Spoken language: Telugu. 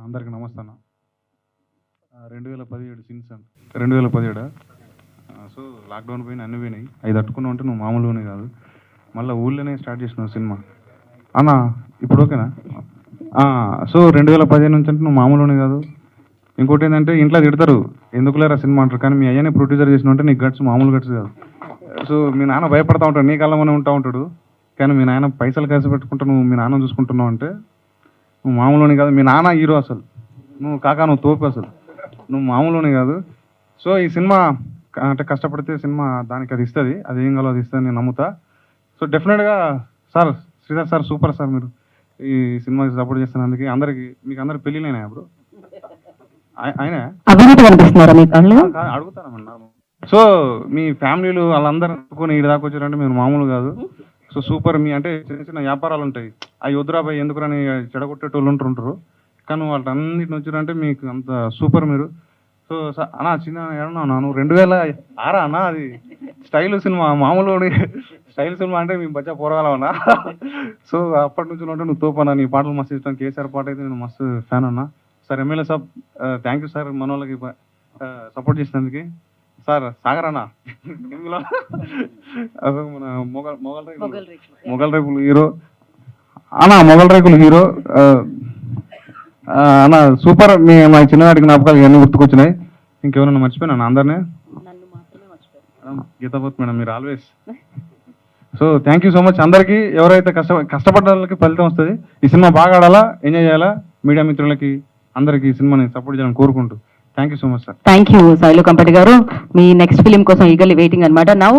అందరికీ నమస్తే అన్న. 2017 సీన్స్ అండి. 2017 సో లాక్డౌన్ పోయినాయి, అన్నీ పోయినాయి. అవి తట్టుకున్నావు అంటే నువ్వు మామూలుగానే కాదు. మళ్ళీ ఊళ్ళోనే స్టార్ట్ చేసినావు సినిమా అన్న. ఇప్పుడు ఓకేనా? సో 2015 నుంచి అంటే నువ్వు మామూలుగానే కాదు. ఇంకోటి ఏంటంటే ఇంట్లో తిడతారు, ఎందుకులేరా సినిమా అంటారు. కానీ మీ అయ్యనే ప్రొడ్యూసర్ చేసిన అంటే నీకు గట్స్ మామూలు గట్స్ కాదు. సో మీ నాన్న భయపడతా ఉంటాడు, నీ కళ్ళమనే ఉంటా ఉంటాడు. కానీ మీ నాన్న పైసలు ఖర్చు పెట్టుకుంటా నువ్వు మీ నాన్న చూసుకుంటున్నావు అంటే నువ్వు మామూలునే కాదు. మీ నాన్న హీరో అసలు, నువ్వు నువ్వు తోపు అసలు, నువ్వు మామూలునే కాదు. సో ఈ సినిమా అంటే కష్టపడితే సినిమా దానికి అది ఇస్తుంది, అది ఏం కావాలో అది ఇస్తుంది నేను నమ్ముతా. సో డెఫినెట్గా sir, Sridhar sir super sir. మీరు ఈ సినిమాకి సపోర్ట్ చేస్తున్నందుకు అందరికి, మీకు అందరికి పెళ్ళినైనా బ్రో? ఆయన అడుగుతానమ్మా. సో మీ ఫ్యామిలీలు వాళ్ళందరూ అనుకుని ఇటు దాకా వచ్చారంటే మీరు మామూలు కాదు. So super. మీ అంటే చిన్న చిన్న వ్యాపారాలు ఉంటాయి, అవి వద్దురాబాయ్ ఎందుకురని చెడగొట్టేటోళ్ళు ఉంటుంటారు. కానీ వాటన్నిటిని వచ్చారంటే మీకు అంత సూపర్ మీరు. సో అన్నా చిన్న ఏమన్నా నువ్వు 2006 అన్న, అది స్టైల్ సినిమా, మామూలు స్టైల్ సినిమా అంటే మేము బచ్చా పోరగాలన్నా. సో అప్పటి నుంచి ఉంటే నువ్వు తోపన్నా, నీ పాటలు మస్తు ఇష్టం. కేసీఆర్ పాట అయితే నేను మస్తు ఫ్యాన్ అన్నా. Sir MLA Saab thank you sir, మన వాళ్ళకి సపోర్ట్ చేసినందుకు. సార్ సాగర్ అన్న అసలు మన మొగల్ రేకులు హీరో అన్న, మొగల్ రేకులు హీరో అన్న సూపర్. మా చిన్ననాటికి జ్ఞాపకాలు ఇవన్నీ గుర్తుకొచ్చినాయి. ఇంకెవరన్నా మర్చిపోయినా అందరినీ? గీతాపత్ మేడం, మీరు always. So thank you so much అందరికీ. ఎవరైతే కష్టపడ్డ వాళ్ళకి ఫలితం వస్తుంది. ఈ సినిమా బాగా ఆడాలా, ఎంజాయ్ చేయాలా. మీడియా మిత్రులకి అందరికీ ఈ సినిమాని సపోర్ట్ చేయాలని కోరుకుంటూ thank you so much sir. Thank you Sailu Kampati గారు. మీ నెక్స్ట్ ఫిలిం కోసం ఈగర్లీ వెయిటింగ్ అనమాట. నౌ